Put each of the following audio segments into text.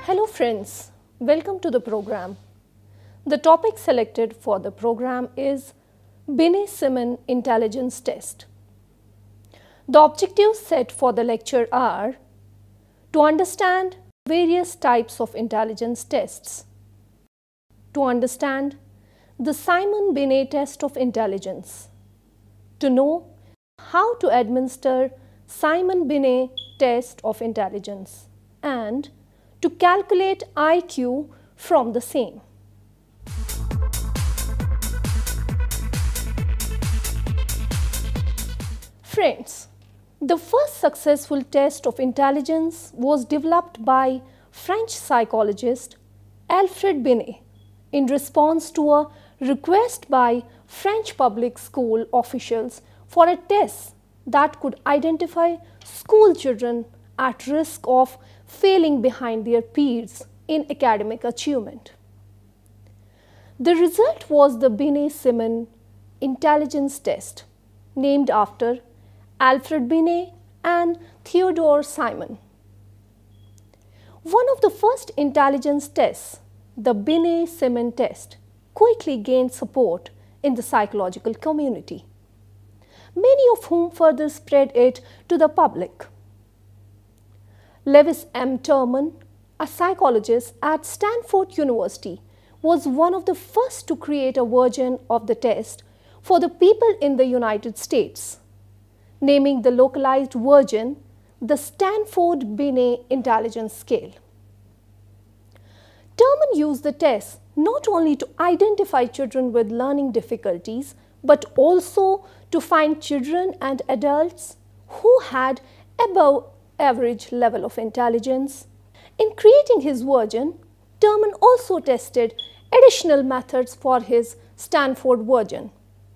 Hello friends, welcome to the program. The topic selected for the program is Binet Intelligence Test. The objectives set for the lecture are to understand various types of intelligence tests, to understand the Simon-Binet test of intelligence, to know how to administer Simon-Binet test of intelligence, and to calculate IQ from the same. Friends, the first successful test of intelligence was developed by French psychologist Alfred Binet in response to a request by French public school officials for a test that could identify school children at risk of failing behind their peers in academic achievement. The result was the Binet Intelligence Test, named after Alfred Binet and Theodore Simon. One of the first intelligence tests, the Binet test, quickly gained support in the psychological community, many of whom further spread it to the public. Lewis M. Terman, a psychologist at Stanford University, was one of the first to create a version of the test for the people in the United States, naming the localized version the Stanford Binet Intelligence Scale. Terman used the test not only to identify children with learning difficulties, but also to find children and adults who had above average level of intelligence. In creating his version, Terman also tested additional methods for his Stanford version,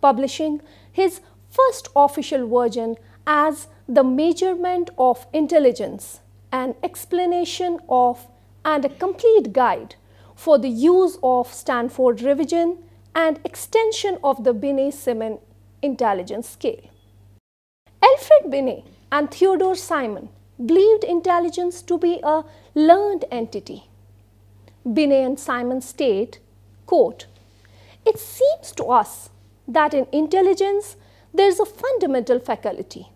publishing his first official version as The Measurement of Intelligence, an explanation of and a complete guide for the use of Stanford revision and extension of the Binet Intelligence Scale. Alfred Binet and Theodore Simon believed intelligence to be a learned entity. Binet and Simon state, quote, "It seems to us that in intelligence there is a fundamental faculty,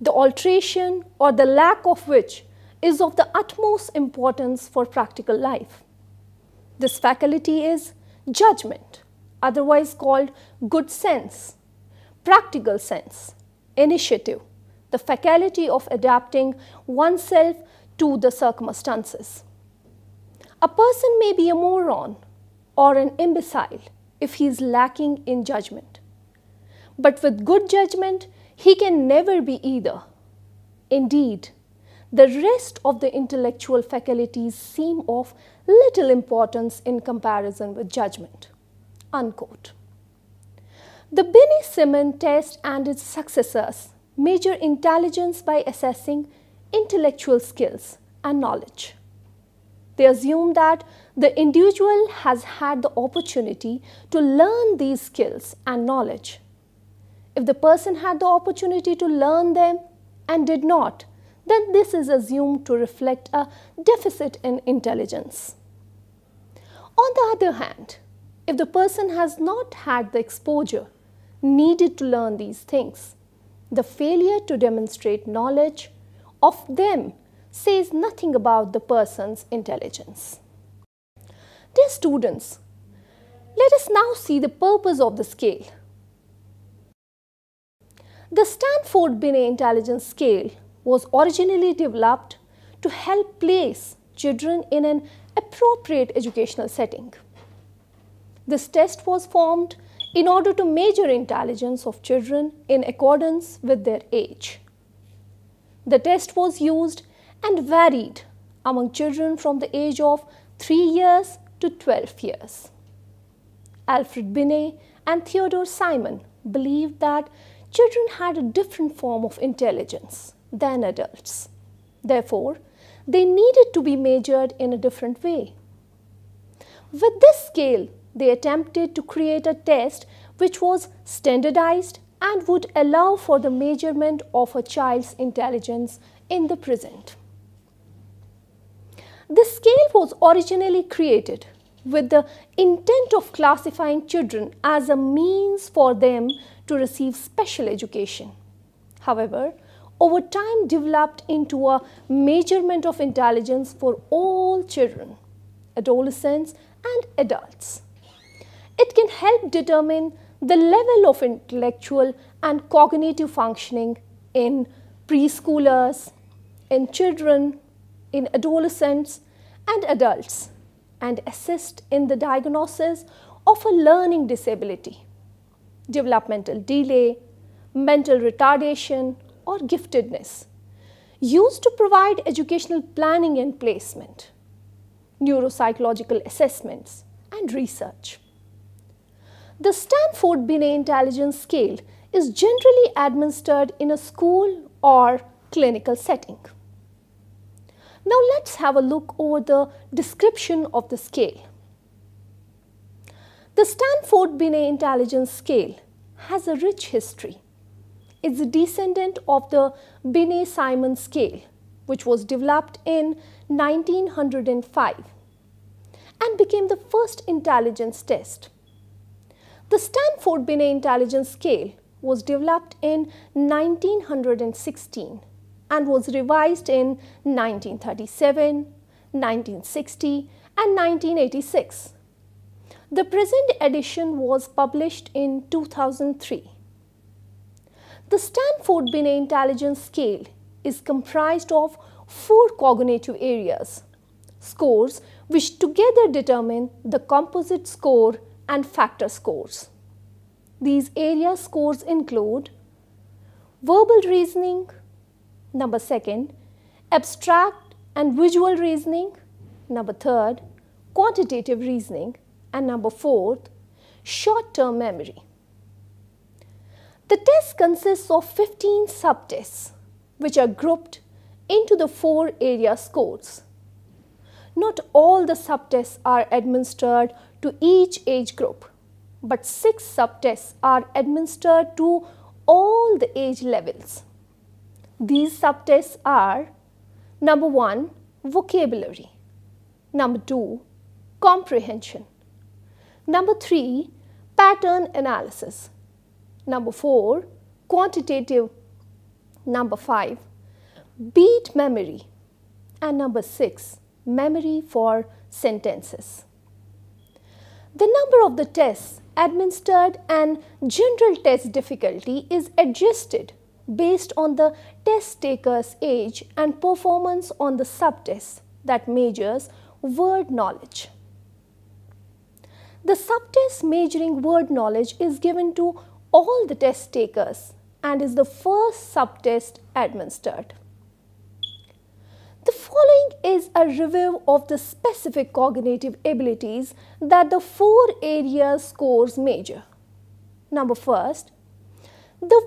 the alteration or the lack of which is of the utmost importance for practical life. This faculty is judgment, otherwise called good sense, practical sense, initiative, the faculty of adapting oneself to the circumstances. A person may be a moron or an imbecile if he is lacking in judgment. But with good judgment, he can never be either. Indeed, the rest of the intellectual faculties seem of little importance in comparison with judgment." Unquote. The Binet test and its successors measure intelligence by assessing intellectual skills and knowledge. They assume that the individual has had the opportunity to learn these skills and knowledge. If the person had the opportunity to learn them and did not, then this is assumed to reflect a deficit in intelligence. On the other hand, if the person has not had the exposure needed to learn these things, the failure to demonstrate knowledge of them says nothing about the person's intelligence. Dear students, let us now see the purpose of the scale. The Stanford Binet Intelligence Scale was originally developed to help place children in an appropriate educational setting. This test was formed in order to measure intelligence of children in accordance with their age. The test was used and varied among children from the age of 3 years to 12 years. Alfred Binet and Theodore Simon believed that children had a different form of intelligence than adults. Therefore, they needed to be measured in a different way. With this scale, they attempted to create a test which was standardized and would allow for the measurement of a child's intelligence in the present. This scale was originally created with the intent of classifying children as a means for them to receive special education. However, over time developed into a measurement of intelligence for all children, adolescents and adults. It can help determine the level of intellectual and cognitive functioning in preschoolers, in children, in adolescents and adults, and assist in the diagnosis of a learning disability, developmental delay, mental retardation or giftedness, used to provide educational planning and placement, neuropsychological assessments and research. The Stanford Binet Intelligence Scale is generally administered in a school or clinical setting. Now let's have a look over the description of the scale. The Stanford Binet Intelligence Scale has a rich history. It's a descendant of the Binet-Simon scale, which was developed in 1905 and became the first intelligence test. The Stanford Binet Intelligence Scale was developed in 1916 and was revised in 1937, 1960 and 1986. The present edition was published in 2003. The Stanford Binet Intelligence Scale is comprised of 4 cognitive areas, scores which together determine the composite score and factor scores. These area scores include verbal reasoning, number 2, abstract and visual reasoning, number 3, quantitative reasoning, and number 4, short-term memory. The test consists of 15 subtests which are grouped into the 4 area scores. Not all the subtests are administered to each age group, but 6 subtests are administered to all the age levels. These subtests are number 1, vocabulary, number 2, comprehension, number 3, pattern analysis, number 4, quantitative, number 5, beat memory, and number 6, memory for sentences. The number of the tests administered and general test difficulty is adjusted based on the test taker's age and performance on the subtest that measures word knowledge. The subtest measuring word knowledge is given to all the test takers and is the first subtest administered. The following is a review of the specific cognitive abilities that the 4 area scores measure. Number 1, the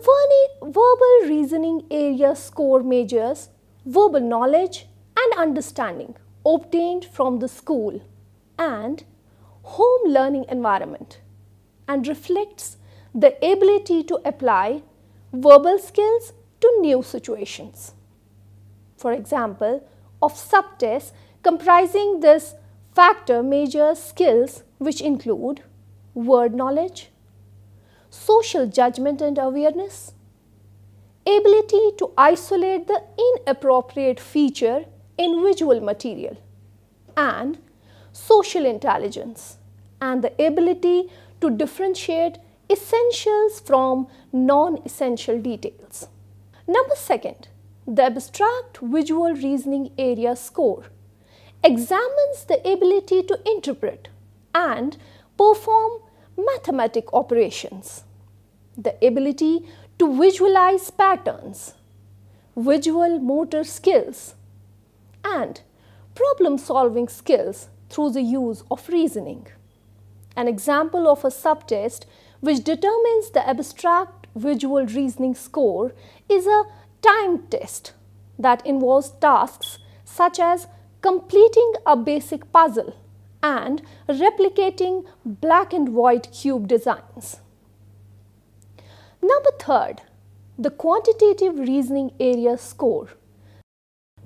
verbal reasoning area score measures verbal knowledge and understanding obtained from the school and home learning environment and reflects the ability to apply verbal skills to new situations. For example, of subtests comprising this factor measures skills which include word knowledge, social judgment and awareness, ability to isolate the inappropriate feature in visual material, and social intelligence, and the ability to differentiate essentials from non-essential details. Number 2, the abstract visual reasoning area score examines the ability to interpret and perform mathematic operations, the ability to visualize patterns, visual motor skills, and problem-solving skills through the use of reasoning. An example of a subtest which determines the abstract visual reasoning score is a timed test that involves tasks such as completing a basic puzzle and replicating black and white cube designs. Number third, the quantitative reasoning area score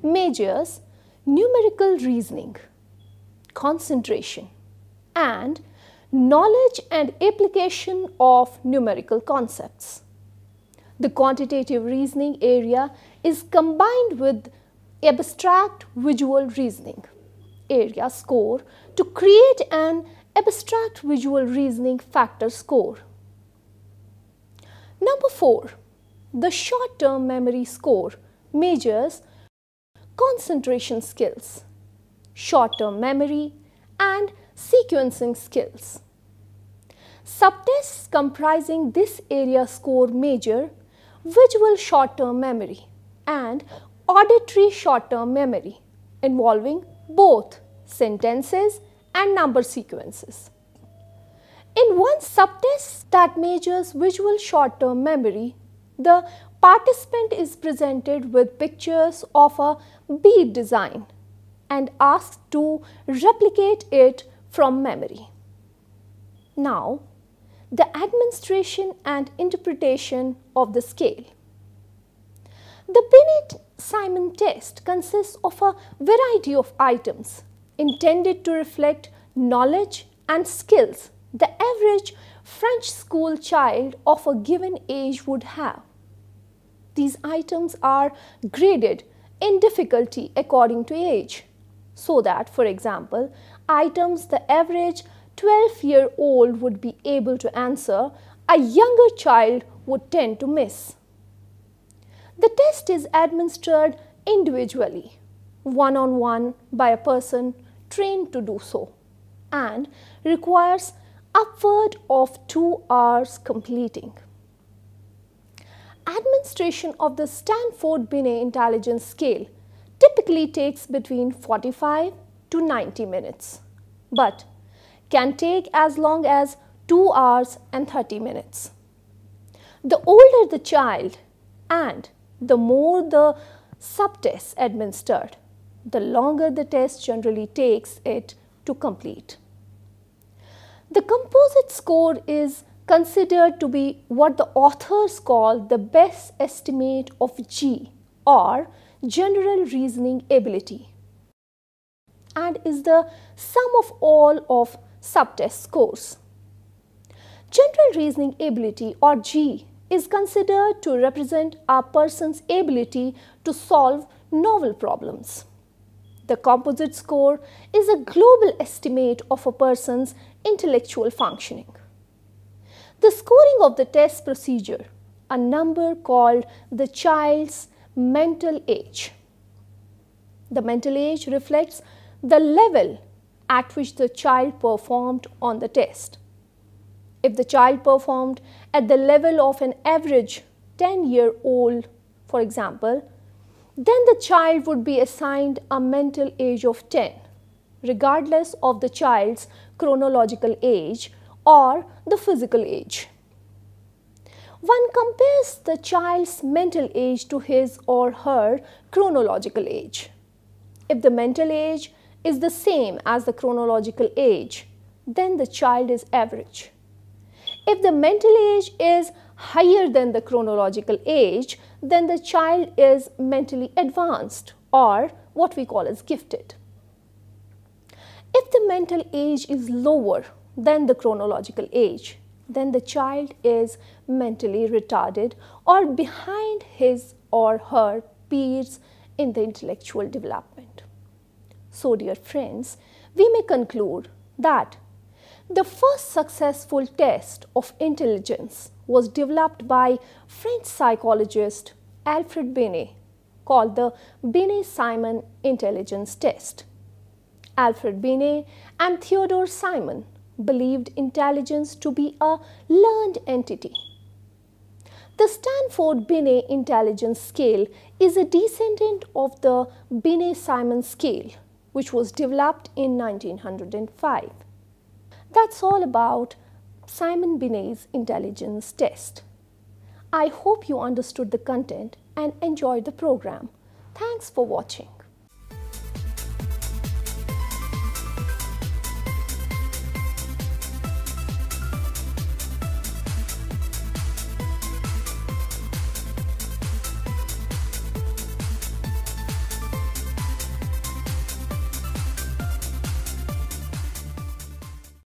measures numerical reasoning, concentration, and knowledge and application of numerical concepts. The quantitative reasoning area is combined with abstract visual reasoning area score to create an abstract visual reasoning factor score. Number 4, the short-term memory score measures concentration skills, short-term memory, and sequencing skills. Subtests comprising this area score measure visual short-term memory and auditory short-term memory involving both sentences and number sequences. In one subtest that measures visual short-term memory, the participant is presented with pictures of a bead design and asked to replicate it from memory. Now, the administration and interpretation of the scale. The Binet-Simon test consists of a variety of items intended to reflect knowledge and skills the average French school child of a given age would have. These items are graded in difficulty according to age, so that, for example, items the average 12-year-old would be able to answer, a younger child would tend to miss. The test is administered individually, one-on-one by a person trained to do so, and requires upward of 2 hours completing. Administration of the Stanford Binet intelligence scale typically takes between 45 to 90 minutes, but can take as long as 2 hours and 30 minutes. The older the child and the more the subtests administered, the longer the test generally takes it to complete. The composite score is considered to be what the authors call the best estimate of G, or general reasoning ability, and is the sum of all of subtest scores. General reasoning ability, or G, is considered to represent a person's ability to solve novel problems. The composite score is a global estimate of a person's intellectual functioning. The scoring of the test procedure, a number called the child's mental age. The mental age reflects the level at which the child performed on the test. If the child performed at the level of an average 10-year-old, for example, then the child would be assigned a mental age of 10, regardless of the child's chronological age or the physical age. One compares the child's mental age to his or her chronological age. If the mental age is the same as the chronological age, then the child is average. If the mental age is higher than the chronological age, then the child is mentally advanced, or what we call as gifted. If the mental age is lower than the chronological age, then the child is mentally retarded or behind his or her peers in the intellectual development. So, dear friends, we may conclude that the first successful test of intelligence was developed by French psychologist Alfred Binet, called the Binet-Simon intelligence test. Alfred Binet and Theodore Simon believed intelligence to be a learned entity. The Stanford Binet intelligence scale is a descendant of the Binet-Simon scale, which was developed in 1905. That's all about Simon Binet's intelligence test. I hope you understood the content and enjoyed the program. Thanks for watching.